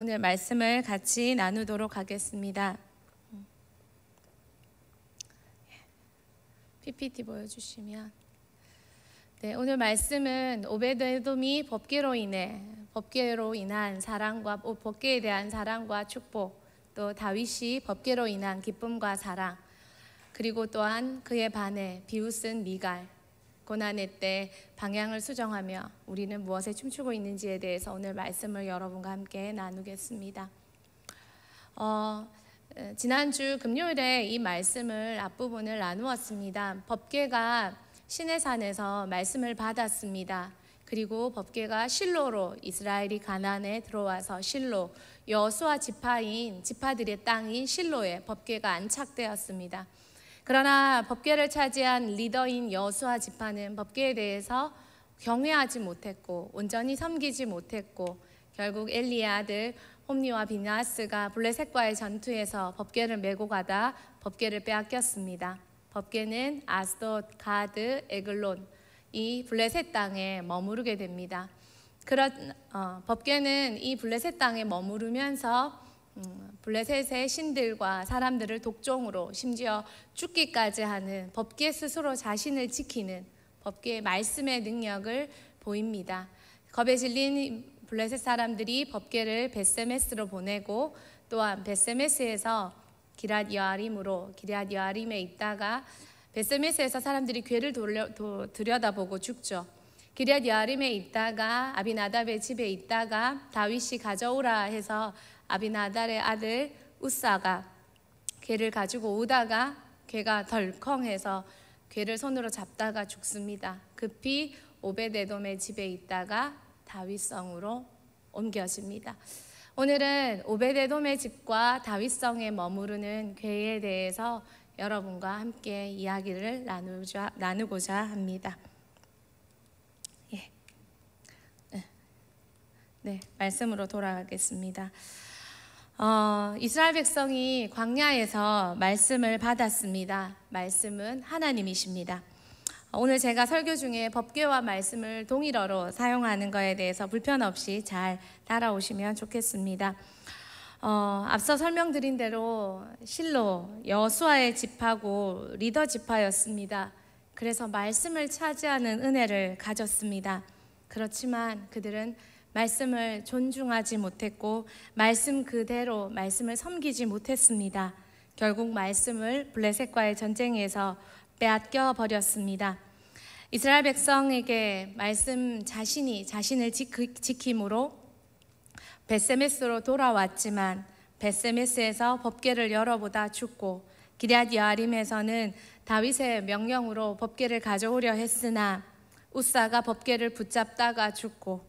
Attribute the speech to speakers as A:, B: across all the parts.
A: 오늘 말씀을 같이 나누도록 하겠습니다. PPT 보여주시면. 네, 오늘 말씀은 오베드에돔이 법궤로 인한 사랑과 법궤에 대한 사랑과 축복, 또 다윗이 법궤로 인한 기쁨과 사랑, 그리고 또한 그에 반해 비웃은 미갈, 고난의 때 방향을 수정하며 우리는 무엇에 춤추고 있는지에 대해서 오늘 말씀을 여러분과 함께 나누겠습니다. 지난주 금요일에 이 말씀을 앞부분을 나누었습니다. 법궤가 시내산에서 말씀을 받았습니다. 그리고 법궤가 실로로 이스라엘이 가나안에 들어와서 실로, 여호수아 지파들의 땅인 실로에 법궤가 안착되었습니다. 그러나 법궤를 차지한 리더인 여호수아 지파는 법궤에 대해서 경외하지 못했고 온전히 섬기지 못했고 결국 엘리의 아들 홈니와 비나스가 블레셋과의 전투에서 법궤를 메고 가다 법궤를 빼앗겼습니다. 법궤는 아스돗, 가드, 에글론 이 블레셋 땅에 머무르게 됩니다. 법궤는 이 블레셋 땅에 머무르면서 블레셋의 신들과 사람들을 독종으로 심지어 죽기까지 하는 법궤 스스로 자신을 지키는 법궤의 말씀의 능력을 보입니다. 겁에 질린 블레셋 사람들이 법궤를 벳세메스로 보내고 또한 벳세메스에서 기럇 여아림에 있다가 벳세메스에서 사람들이 궤를 들여다보고 죽죠. 기럇 여아림에 있다가 아비나답의 집에 있다가 다윗이 가져오라 해서 아비나답의 아들 우사가 궤를 가지고 오다가 궤가 덜컹해서 궤를 손으로 잡다가 죽습니다. 급히 오베데돔의 집에 있다가 다윗성으로 옮겨집니다. 오늘은 오베데돔의 집과 다윗성에 머무르는 궤에 대해서 여러분과 함께 이야기를 나누고자 합니다. 네, 말씀으로 돌아가겠습니다. 이스라엘 백성이 광야에서 말씀을 받았습니다. 말씀은 하나님이십니다. 오늘 제가 설교 중에 법궤와 말씀을 동일어로 사용하는 것에 대해서 불편 없이 잘 따라오시면 좋겠습니다. 앞서 설명드린 대로 실로 여호수아의 집하고 리더 지파였습니다. 그래서 말씀을 차지하는 은혜를 가졌습니다. 그렇지만 그들은 말씀을 존중하지 못했고 말씀 그대로 말씀을 섬기지 못했습니다. 결국 말씀을 블레셋과의 전쟁에서 빼앗겨 버렸습니다. 이스라엘 백성에게 말씀 자신을 지킴으로 벳세메스로 돌아왔지만 벳세메스에서 법궤를 열어보다 죽고 기럇 여아림에서는 다윗의 명령으로 법궤를 가져오려 했으나 우사가 법궤를 붙잡다가 죽고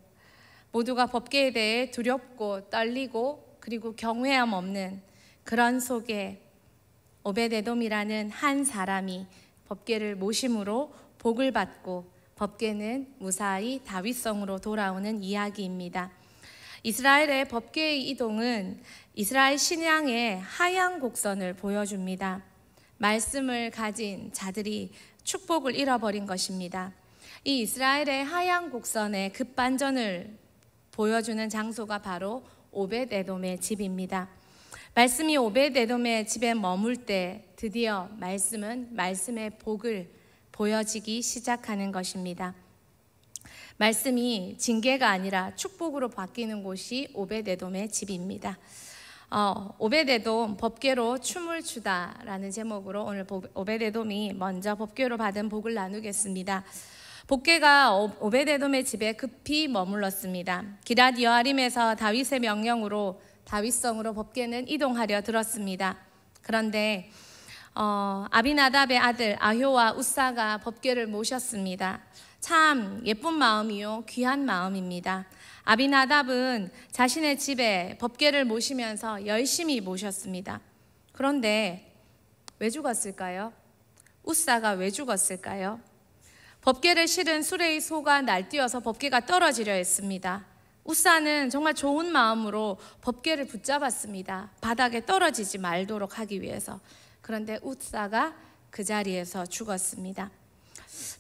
A: 모두가 법궤에 대해 두렵고 떨리고 그리고 경외함 없는 그런 속에 오베데돔이라는 한 사람이 법궤를 모심으로 복을 받고 법궤는 무사히 다윗성으로 돌아오는 이야기입니다. 이스라엘의 법궤의 이동은 이스라엘 신앙의 하향 곡선을 보여줍니다. 말씀을 가진 자들이 축복을 잃어버린 것입니다. 이 이스라엘의 하향 곡선의 급반전을 보여주는 장소가 바로 오베데돔의 집입니다. 말씀이 오베데돔의 집에 머물 때 드디어 말씀의 복을 보여지기 시작하는 것입니다. 말씀이 징계가 아니라 축복으로 바뀌는 곳이 오베데돔의 집입니다. 오베데돔 법궤로 춤을 추다라는 제목으로 오늘 오베데돔이 먼저 법궤로 받은 복을 나누겠습니다. 법궤가 오베데돔의 집에 급히 머물렀습니다. 기럇 여아림에서 다윗의 명령으로 다윗성으로 법궤는 이동하려 들었습니다. 그런데 아비나답의 아들 아효와 우사가 법궤를 모셨습니다. 참 예쁜 마음이요 귀한 마음입니다. 아비나답은 자신의 집에 법궤를 모시면서 열심히 모셨습니다. 그런데 왜 죽었을까요? 우사가 왜 죽었을까요? 법궤를 실은 수레의 소가 날뛰어서 법궤가 떨어지려 했습니다. 우사는 정말 좋은 마음으로 법궤를 붙잡았습니다. 바닥에 떨어지지 말도록 하기 위해서. 그런데 우사가 그 자리에서 죽었습니다.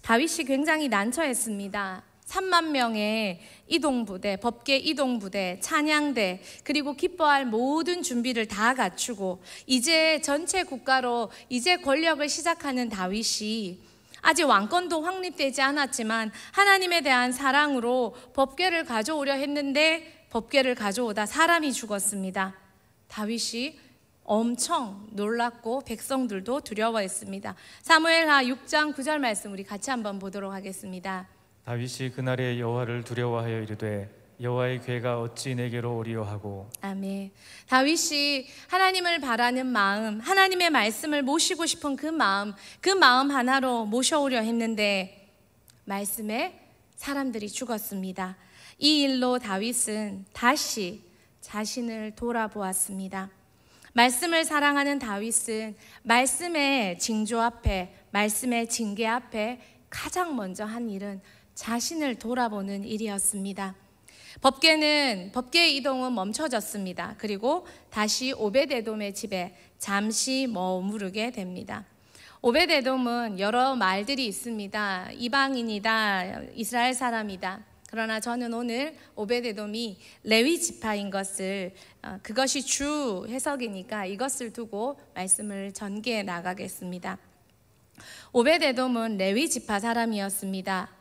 A: 다윗이 굉장히 난처했습니다. 3만 명의 이동부대, 법계 이동부대, 찬양대, 그리고 기뻐할 모든 준비를 다 갖추고 이제 전체 국가로 이제 권력을 시작하는 다윗이 아직 왕권도 확립되지 않았지만 하나님에 대한 사랑으로 법궤를 가져오려 했는데 법궤를 가져오다 사람이 죽었습니다. 다윗이 엄청 놀랐고 백성들도 두려워했습니다. 사무엘하 6장 9절 말씀 우리 같이 한번 보도록 하겠습니다.
B: 다윗이 그날에 여호와를 두려워하여 이르되 여호와의 궤가 어찌 내게로 오리요 하고. 아멘.
A: 다윗이 하나님을 바라는 마음, 하나님의 말씀을 모시고 싶은 그 마음 하나로 모셔오려 했는데 말씀에 사람들이 죽었습니다. 이 일로 다윗은 다시 자신을 돌아보았습니다. 말씀을 사랑하는 다윗은 말씀의 징조 앞에, 말씀의 징계 앞에 가장 먼저 한 일은 자신을 돌아보는 일이었습니다. 법궤의 이동은 멈춰졌습니다. 그리고 다시 오벳에돔의 집에 잠시 머무르게 됩니다. 오벳에돔은 여러 말들이 있습니다. 이방인이다, 이스라엘 사람이다. 그러나 저는 오늘 오벳에돔이 레위 지파인 것을, 그것이 주 해석이니까 이것을 두고 말씀을 전개해 나가겠습니다. 오벳에돔은 레위 지파 사람이었습니다.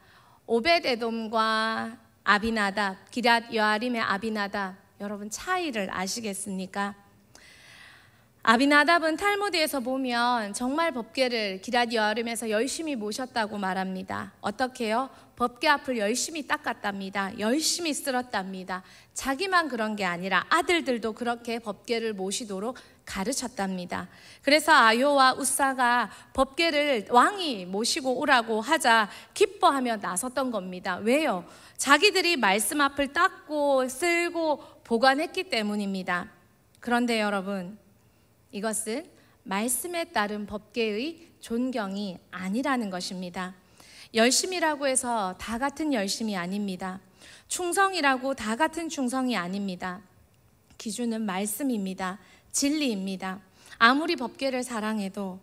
A: 오벳에돔과 아비나답, 기럇 여아림의 아비나답, 여러분 차이를 아시겠습니까? 아비나답은 탈무드에서 보면 정말 법궤를 기럇 여아림에서 열심히 모셨다고 말합니다. 어떻게요? 법궤 앞을 열심히 닦았답니다. 열심히 쓸었답니다. 자기만 그런 게 아니라 아들들도 그렇게 법궤를 모시도록 가르쳤답니다. 그래서 아요와 우사가 법궤를 왕이 모시고 오라고 하자 기뻐하며 나섰던 겁니다. 왜요? 자기들이 말씀 앞을 닦고 쓸고 보관했기 때문입니다. 그런데 여러분, 이것은 말씀에 따른 법궤의 존경이 아니라는 것입니다. 열심이라고 해서 다 같은 열심이 아닙니다. 충성이라고 다 같은 충성이 아닙니다. 기준은 말씀입니다. 진리입니다. 아무리 법궤를 사랑해도,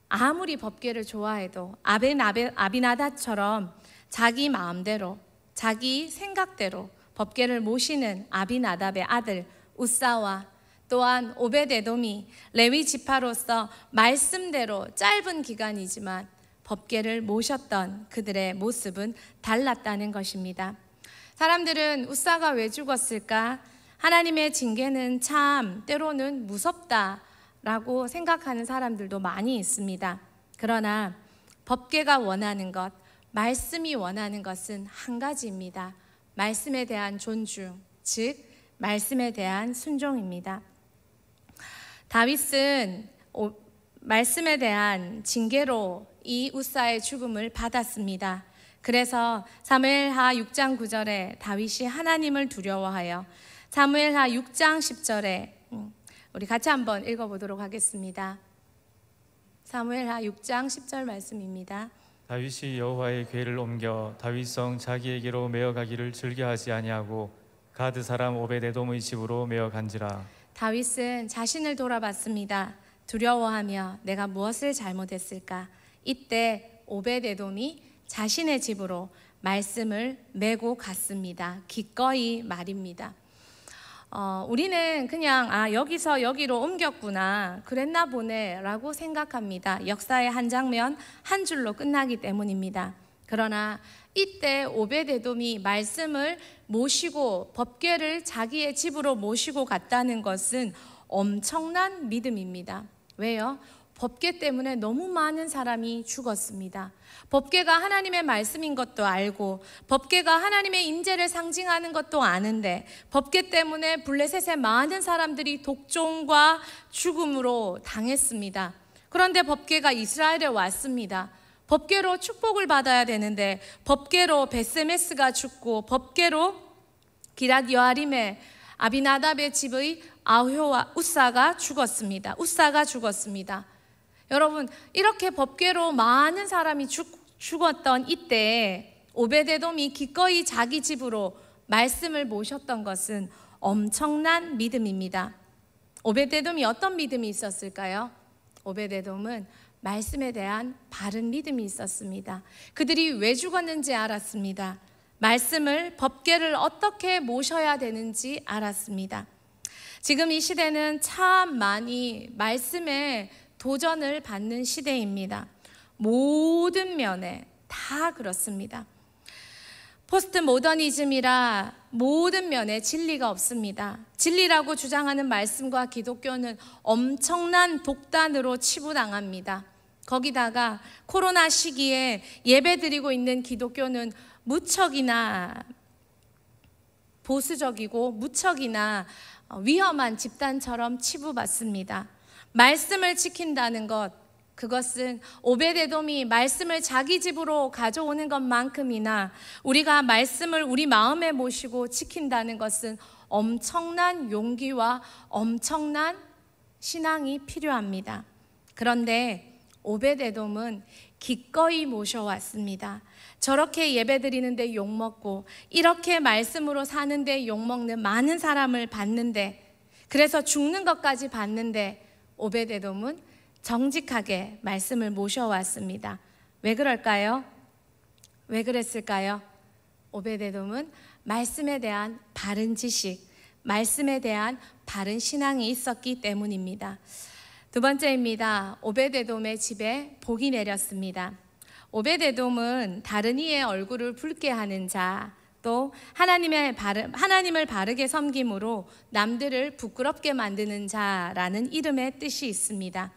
A: 아무리 법궤를 좋아해도 아비나답처럼 자기 마음대로, 자기 생각대로 법궤를 모시는 아비나답의 아들 우사와 또한 오벳에돔이 레위 지파로서 말씀대로 짧은 기간이지만 법궤를 모셨던 그들의 모습은 달랐다는 것입니다. 사람들은 우사가 왜 죽었을까? 하나님의 징계는 참 때로는 무섭다라고 생각하는 사람들도 많이 있습니다. 그러나 법궤가 원하는 것, 말씀이 원하는 것은 한 가지입니다. 말씀에 대한 존중, 즉 말씀에 대한 순종입니다. 다윗은 말씀에 대한 징계로 이 우사의 죽음을 받았습니다. 그래서 사무엘하 6장 9절에 다윗이 하나님을 두려워하여, 사무엘하 6장 10절에 우리 같이 한번 읽어보도록 하겠습니다. 사무엘하 6장 10절 말씀입니다.
B: 다윗이 여호와의 궤를 옮겨 다윗성 자기에게로 메어가기를 즐겨하지 아니하고 가드 사람 오벳에돔의 집으로 메어간지라.
A: 다윗은 자신을 돌아봤습니다. 두려워하며 내가 무엇을 잘못했을까? 이때 오벳에돔이 자신의 집으로 말씀을 메고 갔습니다. 기꺼이 말입니다. 우리는 그냥 여기서 여기로 옮겼구나, 그랬나 보네 라고 생각합니다. 역사의 한 장면 한 줄로 끝나기 때문입니다. 그러나 이때 오벳에돔이 말씀을 모시고 법궤를 자기의 집으로 모시고 갔다는 것은 엄청난 믿음입니다. 왜요? 법궤 때문에 너무 많은 사람이 죽었습니다. 법궤가 하나님의 말씀인 것도 알고, 법궤가 하나님의 임재를 상징하는 것도 아는데, 법궤 때문에 블레셋의 많은 사람들이 독종과 죽음으로 당했습니다. 그런데 법궤가 이스라엘에 왔습니다. 법궤로 축복을 받아야 되는데 법궤로 베세메스가 죽고, 법궤로 기럇 여아림의 아비나답의 집의 아효와 우사가 죽었습니다. 여러분, 이렇게 법궤로 많은 사람이 죽었던 이때 오벳에돔이 기꺼이 자기 집으로 말씀을 모셨던 것은 엄청난 믿음입니다. 오벳에돔이 어떤 믿음이 있었을까요? 오벳에돔은 말씀에 대한 바른 믿음이 있었습니다. 그들이 왜 죽었는지 알았습니다. 말씀을, 법궤를 어떻게 모셔야 되는지 알았습니다. 지금 이 시대는 참 많이 말씀에 도전을 받는 시대입니다. 모든 면에 다 그렇습니다. 포스트 모더니즘이라 모든 면에 진리가 없습니다. 진리라고 주장하는 말씀과 기독교는 엄청난 독단으로 치부당합니다. 거기다가 코로나 시기에 예배드리고 있는 기독교는 무척이나 보수적이고 무척이나 위험한 집단처럼 치부받습니다. 말씀을 지킨다는 것, 그것은 오베데돔이 말씀을 자기 집으로 가져오는 것만큼이나 우리가 말씀을 우리 마음에 모시고 지킨다는 것은 엄청난 용기와 엄청난 신앙이 필요합니다. 그런데 오베데돔은 기꺼이 모셔왔습니다. 저렇게 예배드리는데 욕먹고 이렇게 말씀으로 사는데 욕먹는 많은 사람을 봤는데, 그래서 죽는 것까지 봤는데 오베데돔은 정직하게 말씀을 모셔왔습니다. 왜 그럴까요? 왜 그랬을까요? 오베데돔은 말씀에 대한 바른 지식, 말씀에 대한 바른 신앙이 있었기 때문입니다. 두 번째입니다. 오베데돔의 집에 복이 내렸습니다. 오베데돔은 다른 이의 얼굴을 붉게 하는 자, 또 하나님을 바르게 섬김으로 남들을 부끄럽게 만드는 자라는 이름의 뜻이 있습니다.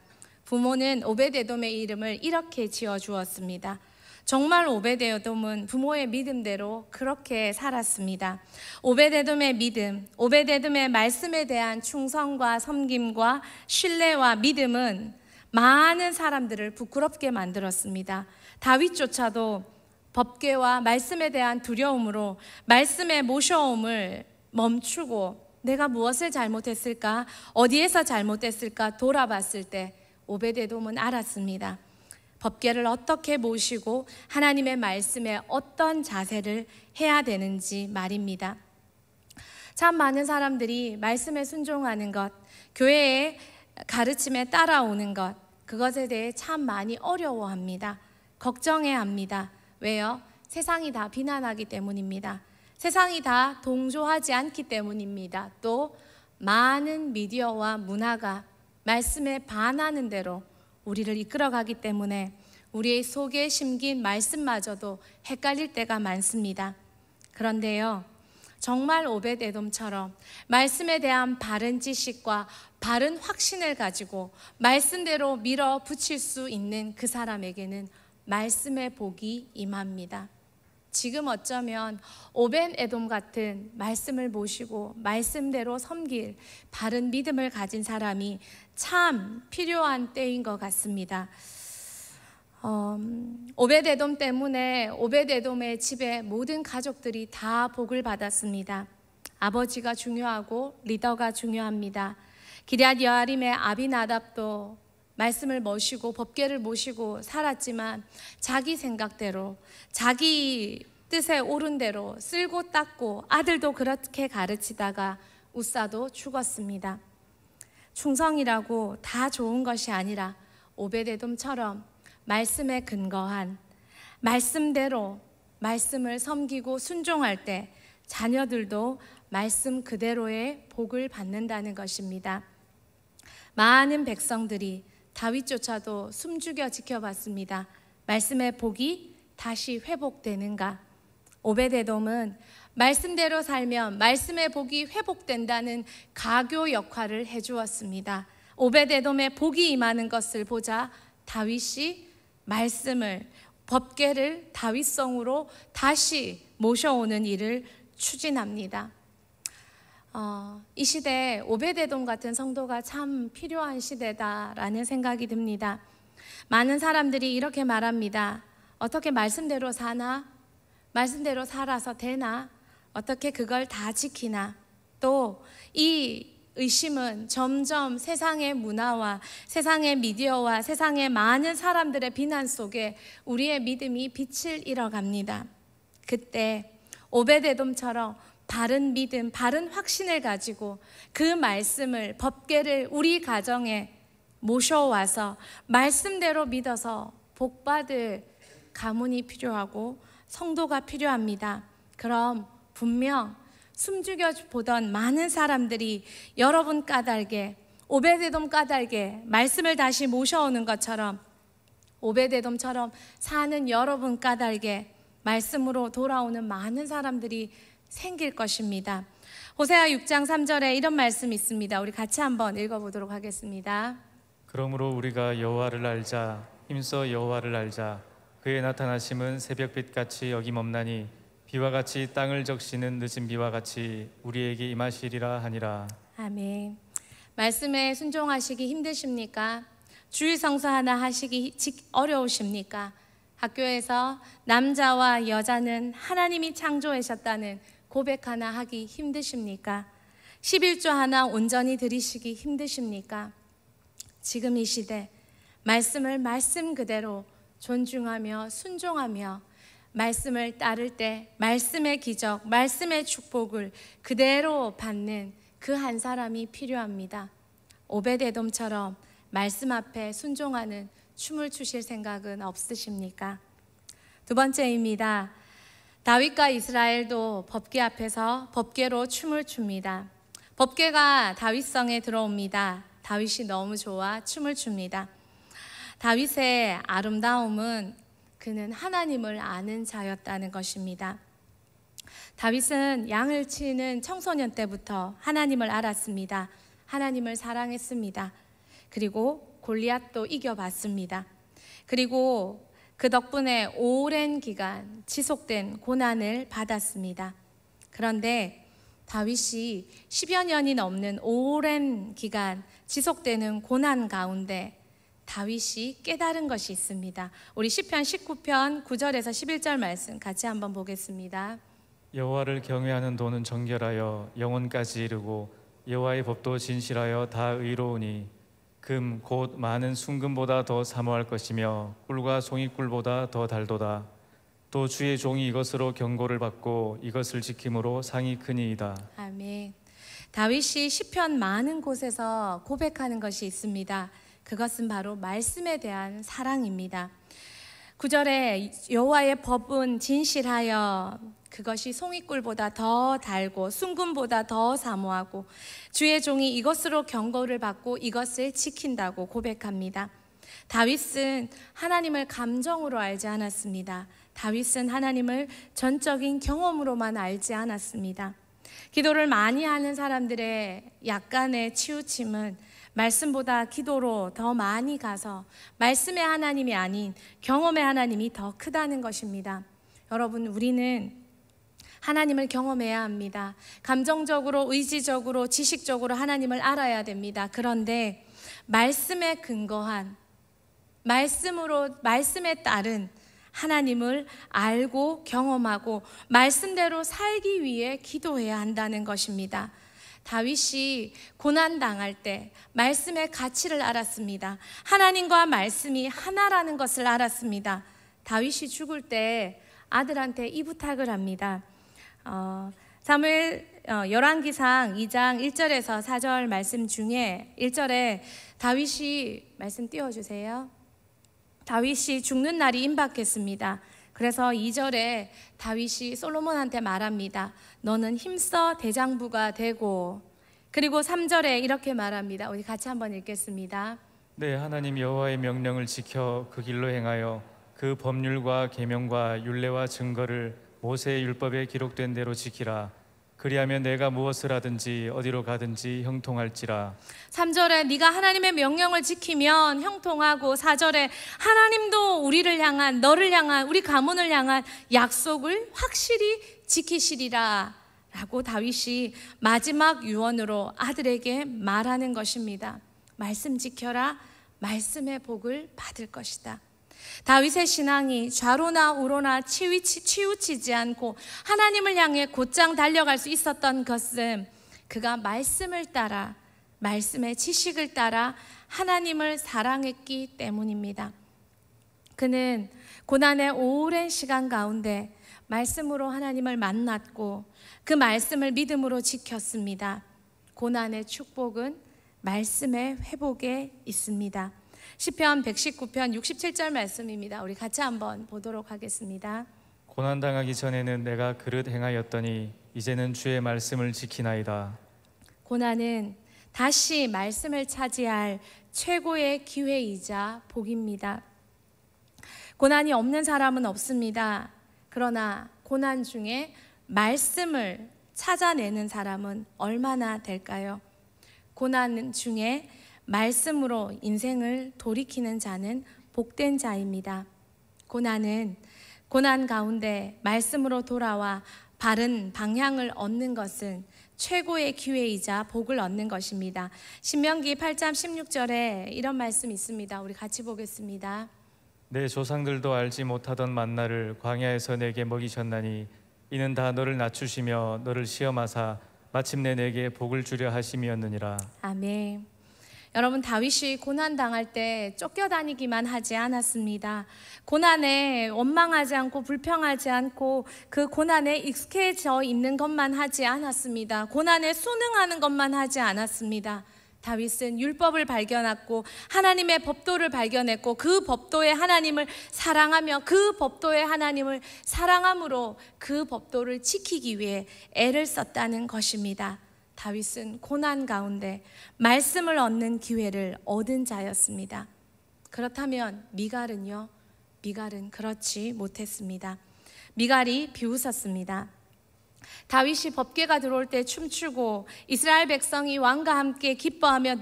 A: 부모는 오베데돔의 이름을 이렇게 지어주었습니다. 정말 오베데돔은 부모의 믿음대로 그렇게 살았습니다. 오베데돔의 믿음, 오베데돔의 말씀에 대한 충성과 섬김과 신뢰와 믿음은 많은 사람들을 부끄럽게 만들었습니다. 다윗조차도 법궤와 말씀에 대한 두려움으로 말씀의 모셔옴을 멈추고 내가 무엇을 잘못했을까, 어디에서 잘못했을까 돌아봤을 때 오베데돔은 알았습니다. 법궤를 어떻게 모시고 하나님의 말씀에 어떤 자세를 해야 되는지 말입니다. 참 많은 사람들이 말씀에 순종하는 것, 교회의 가르침에 따라오는 것, 그것에 대해 참 많이 어려워합니다. 걱정해합니다. 왜요? 세상이 다 비난하기 때문입니다. 세상이 다 동조하지 않기 때문입니다. 또 많은 미디어와 문화가 말씀에 반하는 대로 우리를 이끌어가기 때문에 우리의 속에 심긴 말씀마저도 헷갈릴 때가 많습니다. 그런데요, 정말 오베데돔처럼 말씀에 대한 바른 지식과 바른 확신을 가지고 말씀대로 밀어붙일 수 있는 그 사람에게는 말씀의 복이 임합니다. 지금 어쩌면 오벤에돔 같은 말씀을 모시고 말씀대로 섬길 바른 믿음을 가진 사람이 참 필요한 때인 것 같습니다. 오베데돔 때문에 오베데돔의 집에 모든 가족들이 다 복을 받았습니다. 아버지가 중요하고 리더가 중요합니다. 기럇 여아림의 아비나답도 말씀을 모시고 법궤를 모시고 살았지만 자기 생각대로 자기 뜻에 오른 대로 쓸고 닦고 아들도 그렇게 가르치다가 우사도 죽었습니다. 충성이라고 다 좋은 것이 아니라 오베데돔처럼 말씀에 근거한 말씀대로 말씀을 섬기고 순종할 때 자녀들도 말씀 그대로의 복을 받는다는 것입니다. 많은 백성들이 다윗조차도 숨죽여 지켜봤습니다. 말씀의 복이 다시 회복되는가? 오베데돔은 말씀대로 살면 말씀의 복이 회복된다는 가교 역할을 해주었습니다. 오베데돔의 복이 임하는 것을 보자 다윗이 말씀을, 법궤를 다윗성으로 다시 모셔오는 일을 추진합니다. 이 시대에 오베데돔 같은 성도가 참 필요한 시대다라는 생각이 듭니다. 많은 사람들이 이렇게 말합니다. 어떻게 말씀대로 사나? 말씀대로 살아서 되나? 어떻게 그걸 다 지키나? 또 이 의심은 점점 세상의 문화와 세상의 미디어와 세상의 많은 사람들의 비난 속에 우리의 믿음이 빛을 잃어갑니다. 그때 오베데돔처럼 바른 믿음, 바른 확신을 가지고 그 말씀을, 법궤를 우리 가정에 모셔와서 말씀대로 믿어서 복받을 가문이 필요하고 성도가 필요합니다. 그럼 분명 숨죽여 보던 많은 사람들이 여러분 까닭에, 오베데돔 까닭에 말씀을 다시 모셔오는 것처럼, 오베데돔처럼 사는 여러분 까닭에 말씀으로 돌아오는 많은 사람들이 생길 것입니다. 호세아 6장 3절에 이런 말씀이 있습니다. 우리 같이 한번 읽어보도록 하겠습니다.
B: 그러므로 우리가 여호와를 알자. 힘써 여호와를 알자. 그의 나타나심은 새벽빛같이 어김없나니 비와 같이 땅을 적시는 늦은 비와 같이 우리에게 임하시리라 하니라.
A: 아멘. 말씀에 순종하시기 힘드십니까? 주일 성수 하나 하시기 어려우십니까? 학교에서 남자와 여자는 하나님이 창조하셨다는 고백 하나 하기 힘드십니까? 11조 하나 온전히 드리시기 힘드십니까? 지금 이 시대 말씀을 말씀 그대로 존중하며 순종하며 말씀을 따를 때 말씀의 기적, 말씀의 축복을 그대로 받는 그 한 사람이 필요합니다. 오베데돔처럼 말씀 앞에 순종하는 춤을 추실 생각은 없으십니까? 두 번째입니다. 다윗과 이스라엘도 법궤 앞에서 법궤로 춤을 춥니다. 법궤가 다윗성에 들어옵니다. 다윗이 너무 좋아 춤을 춥니다. 다윗의 아름다움은 그는 하나님을 아는 자였다는 것입니다. 다윗은 양을 치는 청소년 때부터 하나님을 알았습니다. 하나님을 사랑했습니다. 그리고 골리앗도 이겨봤습니다. 그리고 그 덕분에 오랜 기간 지속된 고난을 받았습니다. 그런데 다윗이 10여 년이 넘는 오랜 기간 지속되는 고난 가운데 다윗이 깨달은 것이 있습니다. 우리 시편 19편 9절에서 11절 말씀 같이 한번 보겠습니다.
B: 여호와를 경외하는 도는 정결하여 영혼까지 이르고 여호와의 법도 진실하여 다 의로우니 금 곧 많은 순금보다 더 사모할 것이며 꿀과 송이꿀보다 더 달도다. 또 주의 종이 이것으로 경고를 받고 이것을 지킴으로 상이 크니이다.
A: 아멘. 다윗이 시편 많은 곳에서 고백하는 것이 있습니다. 그것은 바로 말씀에 대한 사랑입니다. 9절에 여호와의 법은 진실하여 그것이 송이꿀보다 더 달고 순금보다 더 사모하고 주의 종이 이것으로 경고를 받고 이것을 지킨다고 고백합니다. 다윗은 하나님을 감정으로 알지 않았습니다. 다윗은 하나님을 전적인 경험으로만 알지 않았습니다. 기도를 많이 하는 사람들의 약간의 치우침은 말씀보다 기도로 더 많이 가서 말씀의 하나님이 아닌 경험의 하나님이 더 크다는 것입니다. 여러분, 우리는 하나님을 경험해야 합니다. 감정적으로, 의지적으로, 지식적으로 하나님을 알아야 됩니다. 그런데 말씀에 근거한, 말씀에 따른 하나님을 알고 경험하고 말씀대로 살기 위해 기도해야 한다는 것입니다. 다윗이 고난당할 때 말씀의 가치를 알았습니다. 하나님과 말씀이 하나라는 것을 알았습니다. 다윗이 죽을 때 아들한테 이 부탁을 합니다. 사무엘 열왕기상 2장 1절에서 4절 말씀 중에 1절에 다윗이 말씀 띄워주세요. 다윗이 죽는 날이 임박했습니다. 그래서 2절에 다윗이 솔로몬한테 말합니다. 너는 힘써 대장부가 되고, 그리고 3절에 이렇게 말합니다. 우리 같이 한번 읽겠습니다.
B: 네, 하나님 여호와의 명령을 지켜 그 길로 행하여 그 법률과 계명과 율례와 증거를 모세의 율법에 기록된 대로 지키라. 그리하면 내가 무엇을 하든지 어디로 가든지 형통할지라. 3절에
A: 네가 하나님의 명령을 지키면 형통하고, 4절에 하나님도 우리를 향한, 너를 향한, 우리 가문을 향한 약속을 확실히 지키시리라 라고 다윗이 마지막 유언으로 아들에게 말하는 것입니다. 말씀 지켜라. 말씀의 복을 받을 것이다. 다윗의 신앙이 좌로나 우로나 치우치지 않고 하나님을 향해 곧장 달려갈 수 있었던 것은 그가 말씀을 따라, 말씀의 지식을 따라 하나님을 사랑했기 때문입니다. 그는 고난의 오랜 시간 가운데 말씀으로 하나님을 만났고 그 말씀을 믿음으로 지켰습니다. 고난의 축복은 말씀의 회복에 있습니다. 시편 119편 67절 말씀입니다. 우리 같이 한번 보도록 하겠습니다.
B: 고난당하기 전에는 내가 그릇 행하였더니 이제는 주의 말씀을 지키나이다.
A: 고난은 다시 말씀을 차지할 최고의 기회이자 복입니다. 고난이 없는 사람은 없습니다. 그러나 고난 중에 말씀을 찾아내는 사람은 얼마나 될까요? 고난 중에 말씀으로 인생을 돌이키는 자는 복된 자입니다. 고난 가운데 말씀으로 돌아와 바른 방향을 얻는 것은 최고의 기회이자 복을 얻는 것입니다. 신명기 8장 16절에 이런 말씀이 있습니다. 우리 같이 보겠습니다.
B: 내 조상들도 알지 못하던 만나를 광야에서 내게 먹이셨나니 이는 다 너를 낮추시며 너를 시험하사 마침내 내게 복을 주려 하심이었느니라.
A: 아멘. 여러분, 다윗이 고난당할 때 쫓겨다니기만 하지 않았습니다. 고난에 원망하지 않고 불평하지 않고 그 고난에 익숙해져 있는 것만 하지 않았습니다. 고난에 순응하는 것만 하지 않았습니다. 다윗은 율법을 발견했고 하나님의 법도를 발견했고 그 법도의 하나님을 사랑하며 그 법도의 하나님을 사랑함으로 그 법도를 지키기 위해 애를 썼다는 것입니다. 다윗은 고난 가운데 말씀을 얻는 기회를 얻은 자였습니다. 그렇다면 미갈은요? 미갈은 그렇지 못했습니다. 미갈이 비웃었습니다. 다윗이 법궤가 들어올 때 춤추고 이스라엘 백성이 왕과 함께 기뻐하며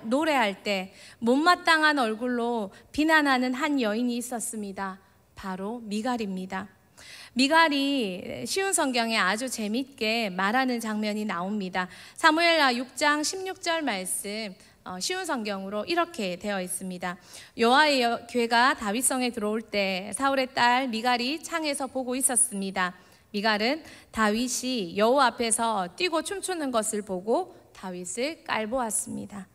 A: 노래할 때 못마땅한 얼굴로 비난하는 한 여인이 있었습니다. 바로 미갈입니다. 미갈이 쉬운 성경에 아주 재밌게 말하는 장면이 나옵니다. 사무엘하 6장 16절 말씀, 쉬운 성경으로 이렇게 되어 있습니다. 여호와의 궤가 다윗성에 들어올 때 사울의 딸 미갈이 창에서 보고 있었습니다. 미갈은 다윗이 여호와 앞에서 뛰고 춤추는 것을 보고 다윗을 깔보았습니다.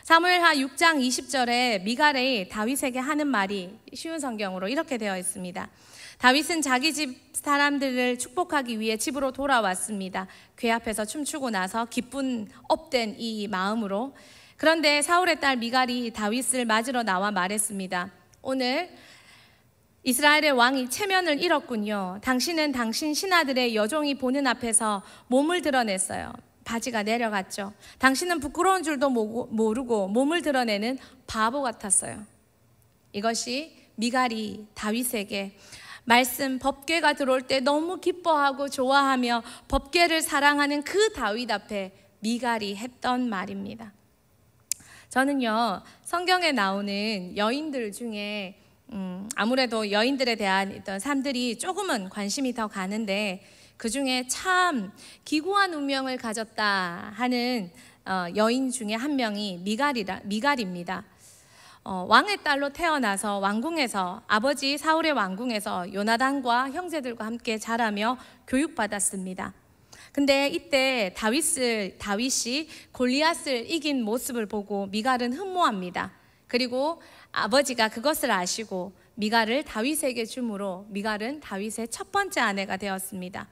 A: 사무엘하 6장 20절에 미갈이 다윗에게 하는 말이 쉬운 성경으로 이렇게 되어 있습니다. 다윗은 자기 집 사람들을 축복하기 위해 집으로 돌아왔습니다. 궤 앞에서 춤추고 나서 기쁜 업된 이 마음으로. 그런데 사울의 딸 미갈이 다윗을 맞으러 나와 말했습니다. 오늘 이스라엘의 왕이 체면을 잃었군요. 당신은 당신 신하들의 여종이 보는 앞에서 몸을 드러냈어요. 바지가 내려갔죠. 당신은 부끄러운 줄도 모르고 몸을 드러내는 바보 같았어요. 이것이 미갈이 다윗에게 말씀 법궤가 들어올 때 너무 기뻐하고 좋아하며 법궤를 사랑하는 그 다윗 앞에 미갈이 했던 말입니다. 저는요, 성경에 나오는 여인들 중에 아무래도 여인들에 대한 어떤 삶들이 조금은 관심이 더 가는데 그 중에 참 기구한 운명을 가졌다 하는 여인 중에 한 명이 미갈입니다. 왕의 딸로 태어나서 왕궁에서 아버지 사울의 왕궁에서 요나단과 형제들과 함께 자라며 교육받았습니다. 근데 이때 다윗이 골리앗을 이긴 모습을 보고 미갈은 흠모합니다. 그리고 아버지가 그것을 아시고 미갈을 다윗에게 주므로 미갈은 다윗의 첫 번째 아내가 되었습니다.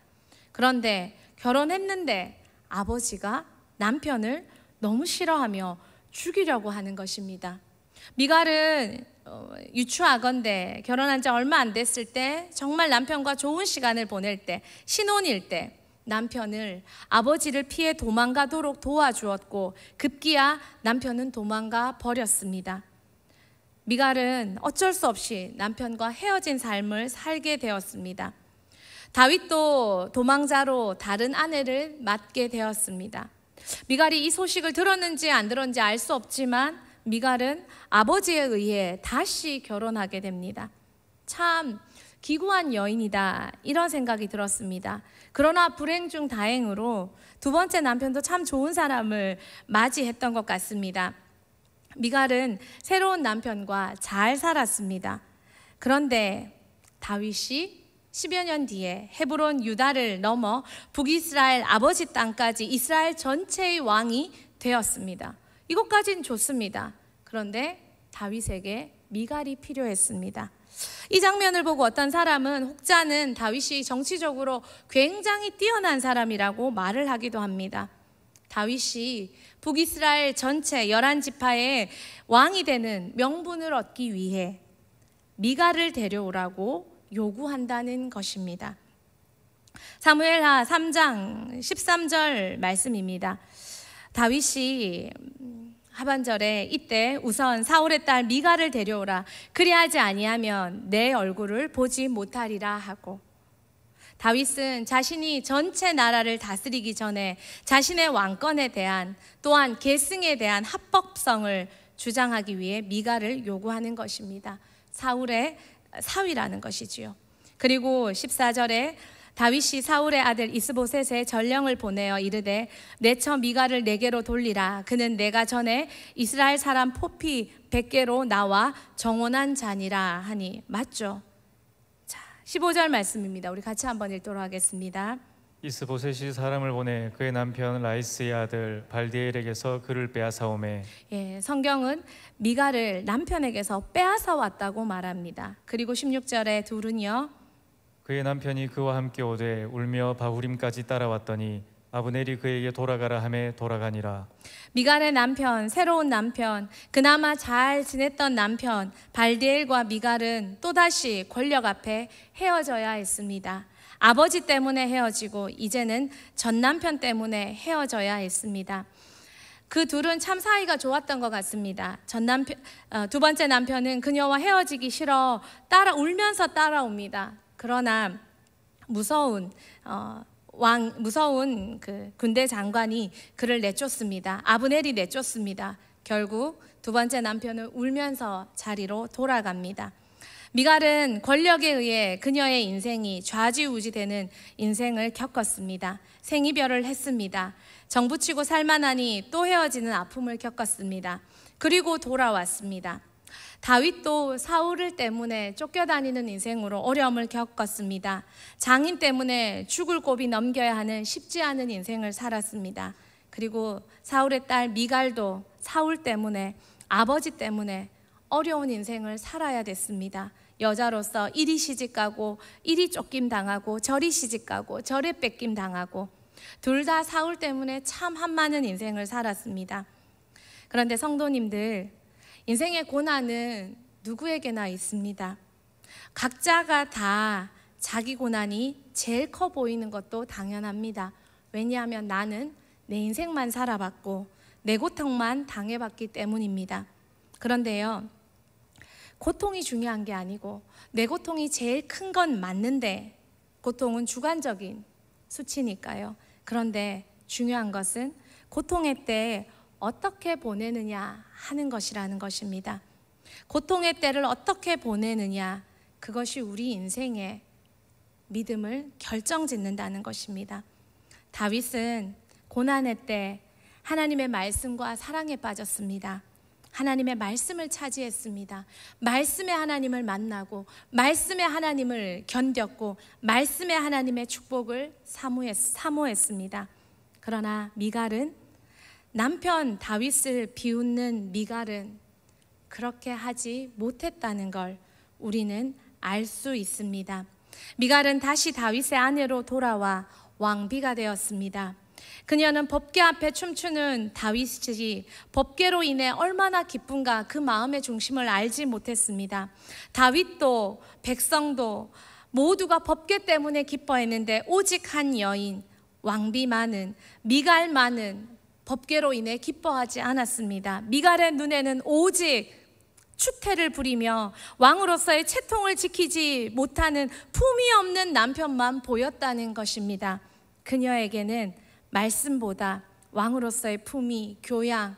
A: 그런데 결혼했는데 아버지가 남편을 너무 싫어하며 죽이려고 하는 것입니다. 미갈은 유추하건대 결혼한 지 얼마 안 됐을 때 정말 남편과 좋은 시간을 보낼 때 신혼일 때 남편을 아버지를 피해 도망가도록 도와주었고 급기야 남편은 도망가 버렸습니다. 미갈은 어쩔 수 없이 남편과 헤어진 삶을 살게 되었습니다. 다윗도 도망자로 다른 아내를 맡게 되었습니다. 미갈이 이 소식을 들었는지 안 들었는지 알 수 없지만 미갈은 아버지에 의해 다시 결혼하게 됩니다. 참 기구한 여인이다 이런 생각이 들었습니다. 그러나 불행 중 다행으로 두 번째 남편도 참 좋은 사람을 맞이했던 것 같습니다. 미갈은 새로운 남편과 잘 살았습니다. 그런데 다윗이 10여 년 뒤에 헤브론 유다를 넘어 북이스라엘 아버지 땅까지 이스라엘 전체의 왕이 되었습니다. 이것까지는 좋습니다. 그런데 다윗에게 미갈이 필요했습니다. 이 장면을 보고 어떤 사람은 혹자는 다윗이 정치적으로 굉장히 뛰어난 사람이라고 말을 하기도 합니다. 다윗이 북이스라엘 전체 11지파의 왕이 되는 명분을 얻기 위해 미갈을 데려오라고 요구한다는 것입니다. 사무엘하 3장 13절 말씀입니다. 다윗이 하반절에 이때 우선 사울의 딸 미갈을 데려오라. 그리하지 아니하면 내 얼굴을 보지 못하리라 하고, 다윗은 자신이 전체 나라를 다스리기 전에 자신의 왕권에 대한, 또한 계승에 대한 합법성을 주장하기 위해 미갈을 요구하는 것입니다. 사울의 사위라는 것이지요. 그리고 14절에 다윗이 사울의 아들 이스보셋의 전령을 보내어 이르되 내 처 미갈을 내게로 돌리라. 그는 내가 전에 이스라엘 사람 포피 100개로 나와 정원한 자니라 하니. 맞죠? 자, 15절 말씀입니다. 우리 같이 한번 읽도록 하겠습니다.
B: 이스보셋이 사람을 보내 그의 남편 라이스의 아들 발디엘에게서 그를 빼앗아오매.
A: 예, 성경은 미갈을 남편에게서 빼앗아 왔다고 말합니다. 그리고 16절에 둘은요,
B: 그의 남편이 그와 함께 오되 울며 바후림까지 따라왔더니 아브넬이 그에게 돌아가라 하매 돌아가니라.
A: 미갈의 남편, 새로운 남편, 그나마 잘 지냈던 남편 발디엘과 미갈은 또다시 권력 앞에 헤어져야 했습니다. 아버지 때문에 헤어지고 이제는 전 남편 때문에 헤어져야 했습니다. 그 둘은 참 사이가 좋았던 것 같습니다. 두 번째 남편은 그녀와 헤어지기 싫어 울면서 따라옵니다. 그러나 무서운 그 군대 장관이 그를 내쫓습니다. 아브넬이 내쫓습니다. 결국 두 번째 남편은 울면서 자리로 돌아갑니다. 미갈은 권력에 의해 그녀의 인생이 좌지우지되는 인생을 겪었습니다. 생이별을 했습니다. 정부치고 살만하니 또 헤어지는 아픔을 겪었습니다. 그리고 돌아왔습니다. 다윗도 사울 때문에 쫓겨다니는 인생으로 어려움을 겪었습니다. 장인 때문에 죽을 고비 넘겨야 하는 쉽지 않은 인생을 살았습니다. 그리고 사울의 딸 미갈도 사울 때문에, 아버지 때문에 어려운 인생을 살아야 됐습니다. 여자로서 이리 시집가고 이리 쫓김 당하고 저리 시집가고 저리 뺏김 당하고, 둘 다 사울 때문에 참 한많은 인생을 살았습니다. 그런데 성도님들, 인생의 고난은 누구에게나 있습니다. 각자가 다 자기 고난이 제일 커 보이는 것도 당연합니다. 왜냐하면 나는 내 인생만 살아봤고 내 고통만 당해봤기 때문입니다. 그런데요, 고통이 중요한 게 아니고 내 고통이 제일 큰 건 맞는데, 고통은 주관적인 수치니까요. 그런데 중요한 것은 고통의 때 어떻게 보내느냐 하는 것이라는 것입니다. 고통의 때를 어떻게 보내느냐, 그것이 우리 인생의 믿음을 결정짓는다는 것입니다. 다윗은 고난의 때 하나님의 말씀과 사랑에 빠졌습니다. 하나님의 말씀을 차지했습니다. 말씀의 하나님을 만나고 말씀의 하나님을 견뎠고 말씀의 하나님의 축복을 사모했습니다. 그러나 미갈은, 남편 다윗을 비웃는 미갈은 그렇게 하지 못했다는 걸 우리는 알 수 있습니다. 미갈은 다시 다윗의 아내로 돌아와 왕비가 되었습니다. 그녀는 법궤 앞에 춤추는 다윗이 법궤로 인해 얼마나 기쁜가 그 마음의 중심을 알지 못했습니다. 다윗도 백성도 모두가 법궤 때문에 기뻐했는데 오직 한 여인, 왕비만은, 미갈만은 법궤로 인해 기뻐하지 않았습니다. 미갈의 눈에는 오직 추태를 부리며 왕으로서의 채통을 지키지 못하는 품이 없는 남편만 보였다는 것입니다. 그녀에게는 말씀보다 왕으로서의 품위, 교양,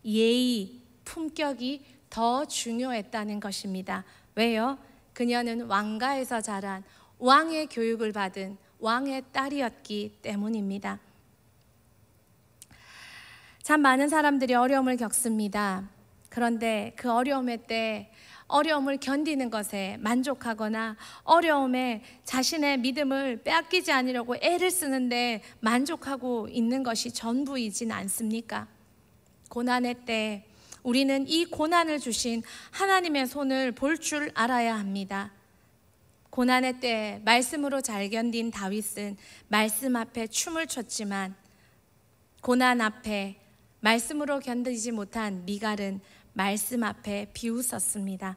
A: 예의, 품격이 더 중요했다는 것입니다. 왜요? 그녀는 왕가에서 자란 왕의 교육을 받은 왕의 딸이었기 때문입니다. 참 많은 사람들이 어려움을 겪습니다. 그런데 그 어려움의 때 어려움을 견디는 것에 만족하거나 어려움에 자신의 믿음을 빼앗기지 않으려고 애를 쓰는데 만족하고 있는 것이 전부이진 않습니까? 고난의 때 우리는 이 고난을 주신 하나님의 손을 볼 줄 알아야 합니다. 고난의 때 말씀으로 잘 견딘 다윗은 말씀 앞에 춤을 췄지만, 고난 앞에 말씀으로 견디지 못한 미갈은 말씀 앞에 비웃었습니다.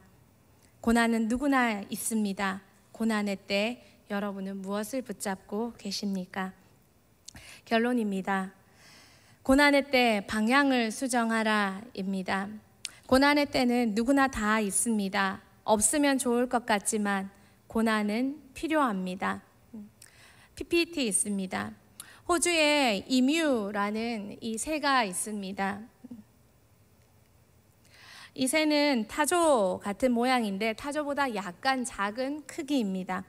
A: 고난은 누구나 있습니다. 고난의 때 여러분은 무엇을 붙잡고 계십니까? 결론입니다. 고난의 때 방향을 수정하라입니다. 고난의 때는 누구나 다 있습니다. 없으면 좋을 것 같지만 고난은 필요합니다. PPT 있습니다. 호주에 이뮤라는 이 새가 있습니다. 이 새는 타조 같은 모양인데 타조보다 약간 작은 크기입니다.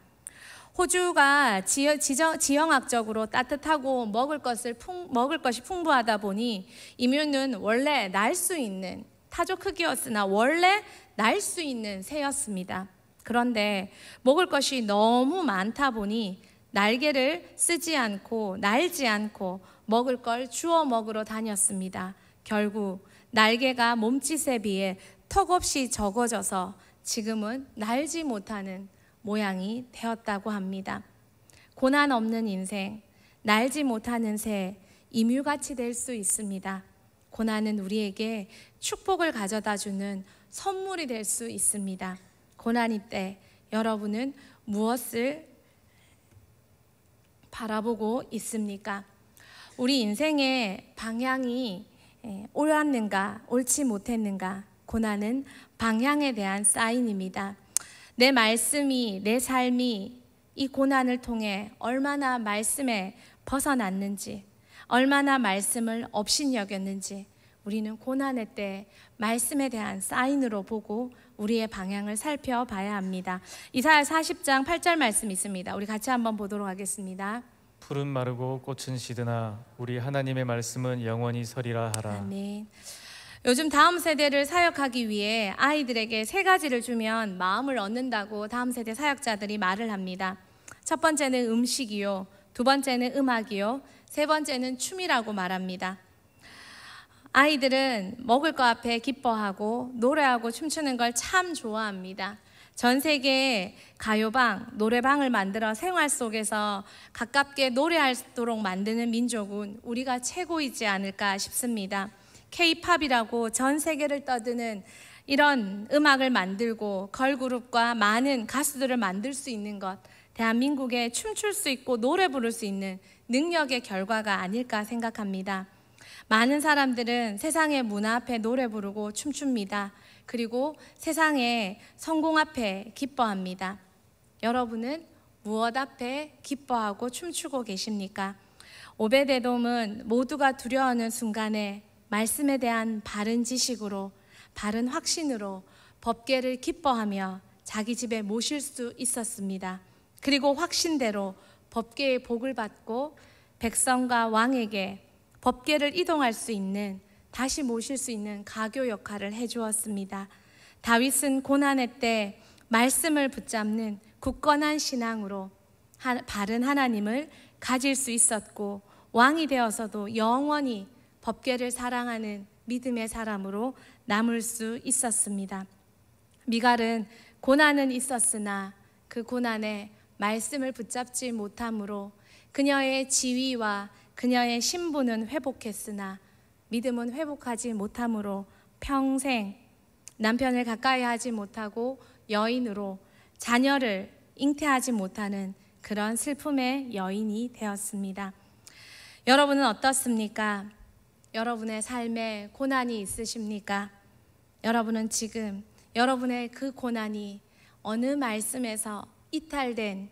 A: 호주가 지형학적으로 따뜻하고 먹을 것이 풍부하다 보니 이뮤는 원래 날 수 있는 타조 크기였으나 원래 날 수 있는 새였습니다. 그런데 먹을 것이 너무 많다 보니 날개를 쓰지 않고 날지 않고 먹을 걸 주워 먹으러 다녔습니다. 결국 날개가 몸짓에 비해 턱없이 적어져서 지금은 날지 못하는 모양이 되었다고 합니다. 고난 없는 인생, 날지 못하는 새, 이뮤같이 될 수 있습니다. 고난은 우리에게 축복을 가져다 주는 선물이 될 수 있습니다. 고난이 때 여러분은 무엇을 바라보고 있습니까? 우리 인생의 방향이 옳았는가, 옳지 못했는가? 고난은 방향에 대한 사인입니다. 내 말씀이, 내 삶이 이 고난을 통해 얼마나 말씀에 벗어났는지, 얼마나 말씀을 업신여겼는지 우리는 고난의 때 말씀에 대한 사인으로 보고 우리의 방향을 살펴봐야 합니다. 이사야 40장 8절 말씀 있습니다. 우리 같이 한번 보도록 하겠습니다.
B: 풀은 마르고 꽃은 시드나 우리 하나님의 말씀은 영원히 서리라 하라.
A: 아멘. 요즘 다음 세대를 사역하기 위해 아이들에게 3가지를 주면 마음을 얻는다고 다음 세대 사역자들이 말을 합니다. 첫 번째는 음식이요, 두 번째는 음악이요, 세 번째는 춤이라고 말합니다. 아이들은 먹을 거 앞에 기뻐하고 노래하고 춤추는 걸 참 좋아합니다. 전 세계에 가요방, 노래방을 만들어 생활 속에서 가깝게 노래하도록 만드는 민족은 우리가 최고이지 않을까 싶습니다. K-팝이라고 전 세계를 떠드는 이런 음악을 만들고 걸그룹과 많은 가수들을 만들 수 있는 것, 대한민국에 춤출 수 있고 노래 부를 수 있는 능력의 결과가 아닐까 생각합니다. 많은 사람들은 세상의 문화 앞에 노래 부르고 춤춥니다. 그리고 세상의 성공 앞에 기뻐합니다. 여러분은 무엇 앞에 기뻐하고 춤추고 계십니까? 오베데돔은 모두가 두려워하는 순간에 말씀에 대한 바른 지식으로, 바른 확신으로 법궤를 기뻐하며 자기 집에 모실 수 있었습니다. 그리고 확신대로 법궤의 복을 받고 백성과 왕에게 법궤를 이동할 수 있는, 다시 모실 수 있는 가교 역할을 해주었습니다. 다윗은 고난의 때 말씀을 붙잡는 굳건한 신앙으로 바른 하나님을 가질 수 있었고, 왕이 되어서도 영원히 법궤를 사랑하는 믿음의 사람으로 남을 수 있었습니다. 미갈은 고난은 있었으나 그 고난에 말씀을 붙잡지 못함으로 그녀의 지위와 그녀의 신분은 회복했으나 믿음은 회복하지 못함으로 평생 남편을 가까이 하지 못하고 여인으로 자녀를 잉태하지 못하는 그런 슬픔의 여인이 되었습니다. 여러분은 어떻습니까? 여러분의 삶에 고난이 있으십니까? 여러분은 지금 여러분의 그 고난이 어느 말씀에서 이탈된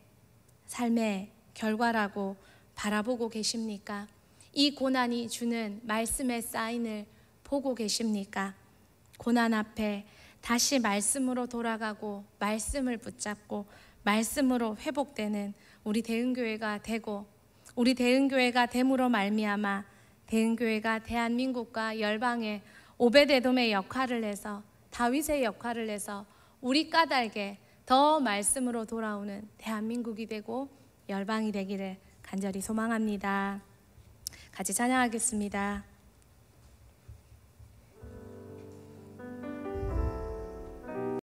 A: 삶의 결과라고 바라보고 계십니까? 이 고난이 주는 말씀의 사인을 보고 계십니까? 고난 앞에 다시 말씀으로 돌아가고 말씀을 붙잡고 말씀으로 회복되는 우리 대흥교회가 되고, 우리 대흥교회가 됨으로 말미암아 대흥교회가 대한민국과 열방의 오베데돔의 역할을 해서, 다윗의 역할을 해서 우리 까닭에 더 말씀으로 돌아오는 대한민국이 되고 열방이 되기를 간절히 소망합니다. 같이 찬양하겠습니다.